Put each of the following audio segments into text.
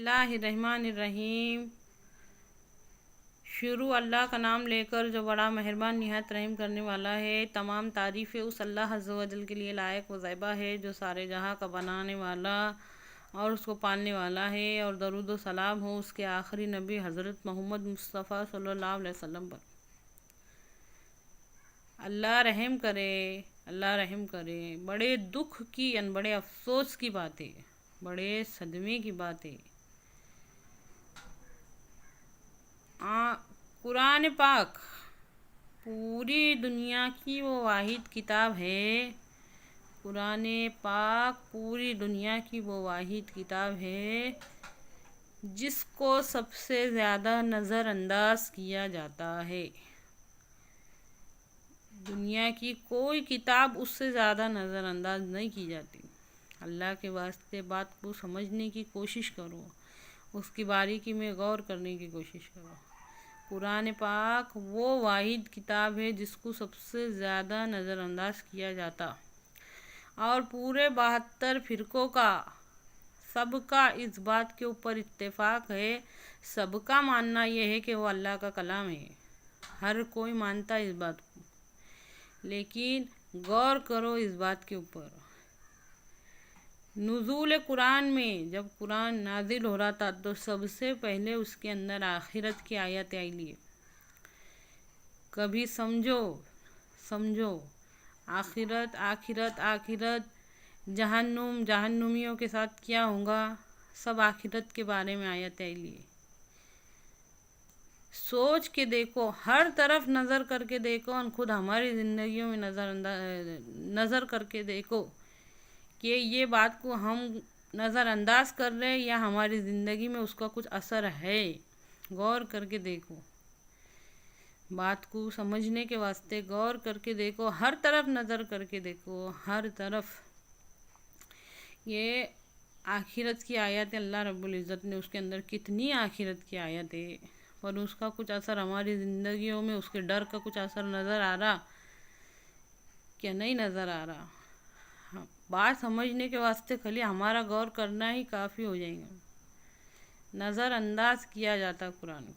बिस्मिल्लाहिर्रहमानिर्रहीम। शुरू अल्लाह का नाम लेकर जो बड़ा मेहरबान निहायत रहम करने वाला है। तमाम तारीफ़ें उस अल्लाह अज़्ज़ व जल के लिए लायक व ज़ैबा है जो सारे जहाँ का बनाने वाला और उसको पालने वाला है। और दरूद व सलाम हो उसके आखिरी नबी हज़रत मोहम्मद मुस्तफ़ा सल्लल्लाहु अलैहि वसल्लम पर। अल्लाह रहम करे, अल्लाह रहम करे। बड़े दुख की बड़े अफसोस की बात है, बड़े सदमे की बात है। कुरान पाक पूरी दुनिया की वो वाहिद किताब है। कुरान पाक पूरी दुनिया की वो वाहिद किताब है जिसको सबसे ज़्यादा नज़रअंदाज किया जाता है। दुनिया की कोई किताब उससे ज़्यादा नज़रअंदाज नहीं की जाती। अल्लाह के वास्ते बात को समझने की कोशिश करो, उसकी बारीकी में गौर करने की कोशिश करो। कुरान पाक वो वाहिद किताब है जिसको सबसे ज़्यादा नज़रअंदाज किया जाता। और पूरे 72 फ़िरक़ों का सबका इस बात के ऊपर इत्तेफाक है, सबका मानना ये है कि वो अल्लाह का कलाम है। हर कोई मानता है इस बात को, लेकिन गौर करो इस बात के ऊपर। नुज़ूल कुरान में जब कुरान नाजिल हो रहा था तो सबसे पहले उसके अंदर आखिरत की आयत आई लिए। कभी समझो समझो, आखिरत आखिरत आखिरत, जहन्नुम जहन्नुमियों के साथ क्या होगा, सब आखिरत के बारे में आयत आई लिए। सोच के देखो, हर तरफ नज़र करके देखो और खुद हमारी ज़िंदगियों में नज़र करके देखो कि ये बात को हम नज़रअंदाज कर रहे हैं या हमारी ज़िंदगी में उसका कुछ असर है। गौर करके देखो, बात को समझने के वास्ते गौर करके देखो, हर तरफ नज़र करके देखो, हर तरफ। ये आखिरत की आयत है, अल्लाह रब्बुल इज़्ज़त ने उसके अंदर कितनी आखिरत की आयत है, पर उसका कुछ असर हमारी ज़िंदगियों में, उसके डर का कुछ असर नज़र आ रहा क्या? नहीं नज़र आ रहा। हाँ, बात समझने के वास्ते खाली हमारा गौर करना ही काफ़ी हो जाएगा। नज़रअंदाज किया जाता कुरान को,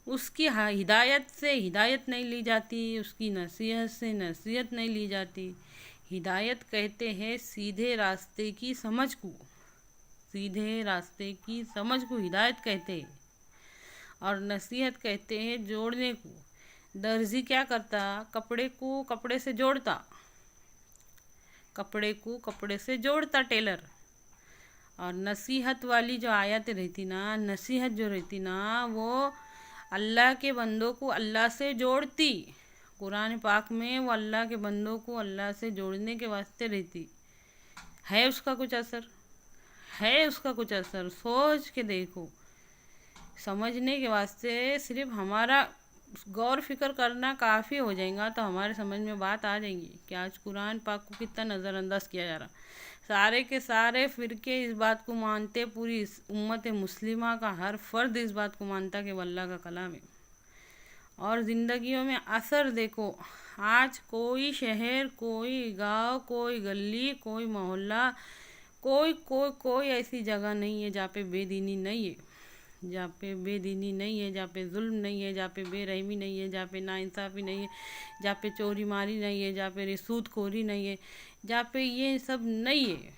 उसकी हिदायत से हिदायत नहीं ली जाती, उसकी नसीहत से नसीहत नहीं ली जाती। हिदायत कहते हैं सीधे रास्ते की समझ को, सीधे रास्ते की समझ को हिदायत कहते हैं। और नसीहत कहते हैं जोड़ने को। दर्जी क्या करता? कपड़े को कपड़े से जोड़ता, कपड़े को कपड़े से जोड़ता टेलर। और नसीहत वाली जो आयत रहती ना, नसीहत जो रहती ना, वो अल्लाह के बंदों को अल्लाह से जोड़ती। कुरान पाक में वो अल्लाह के बंदों को अल्लाह से जोड़ने के वास्ते रहती है। उसका कुछ असर है, उसका कुछ असर सोच के देखो। समझने के वास्ते सिर्फ हमारा गौर फिक्र करना काफ़ी हो जाएगा तो हमारे समझ में बात आ जाएगी कि आज कुरान पाक को कितना नज़रअंदाज किया जा रहा। सारे के सारे फ़िरके इस बात को मानते, पूरी उम्मत मुस्लिमा का हर फर्द इस बात को मानता कि वो अल्लाह का कलाम है। और ज़िंदगियों में असर देखो, आज कोई शहर, कोई गांव, कोई गली, कोई मोहल्ला, कोई ऐसी जगह नहीं है जहाँ पे बेदीनी नहीं है, जहाँ पे बेदीनी नहीं है, जहाँ पे जुल्म नहीं है, जहाँ पे बेरहमी नहीं है, जहाँ पे नाइंसाफ़ी नहीं है, जहाँ पे चोरी मारी नहीं है, जहाँ पे रिश्वतखोरी नहीं है, जहाँ पे ये सब नहीं है।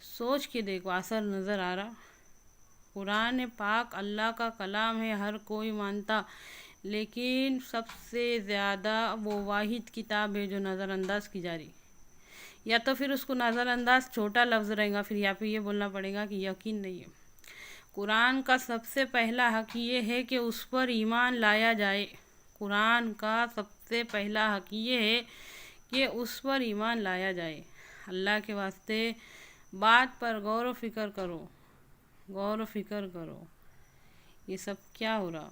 सोच के देखो, असर नज़र आ रहा। कुरान पाक अल्लाह का कलाम है, हर कोई मानता, लेकिन सबसे ज़्यादा वो वाहिद किताब है जो नज़रअंदाज की जा रही। या तो फिर उसको नज़रअंदाज छोटा लफ्ज़ रहेगा, फिर यहाँ पे ये बोलना पड़ेगा कि यकीन नहीं है। कुरान का सबसे पहला हक़ ये है कि उस पर ईमान लाया जाए। कुरान का सबसे पहला हक़ ये है कि उस पर ईमान लाया जाए। अल्लाह के वास्ते बात पर गौर व फिक्र करो, गौर व फिक्र करो। ये सब क्या हो रहा?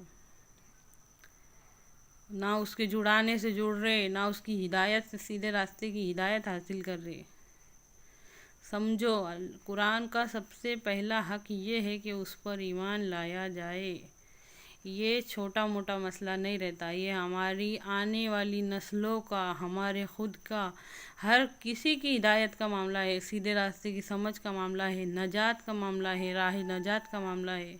ना उसके जुड़ाने से जुड़ रहे, ना उसकी हिदायत से सीधे रास्ते की हिदायत हासिल कर रहे। समझो, कुरान का सबसे पहला हक़ ये है कि उस पर ईमान लाया जाए। ये छोटा मोटा मसला नहीं रहता, ये हमारी आने वाली नस्लों का, हमारे खुद का, हर किसी की हिदायत का मामला है, सीधे रास्ते की समझ का मामला है, नजात का मामला है, राह नजात का मामला है,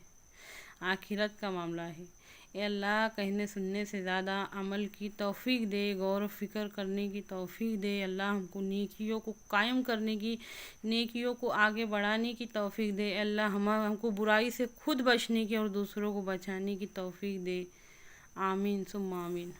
आखिरत का मामला है। ए अल्लाह कहने सुनने से ज़्यादा अमल की तौफीक दे, गौर फिक्र करने की तौफीक दे। अल्लाह हमको नेकियों को कायम करने की, नेकियों को आगे बढ़ाने की तौफीक दे। अल्लाह हमको बुराई से खुद बचने की और दूसरों को बचाने की तौफीक दे। आमीन सुम्मा आमीन।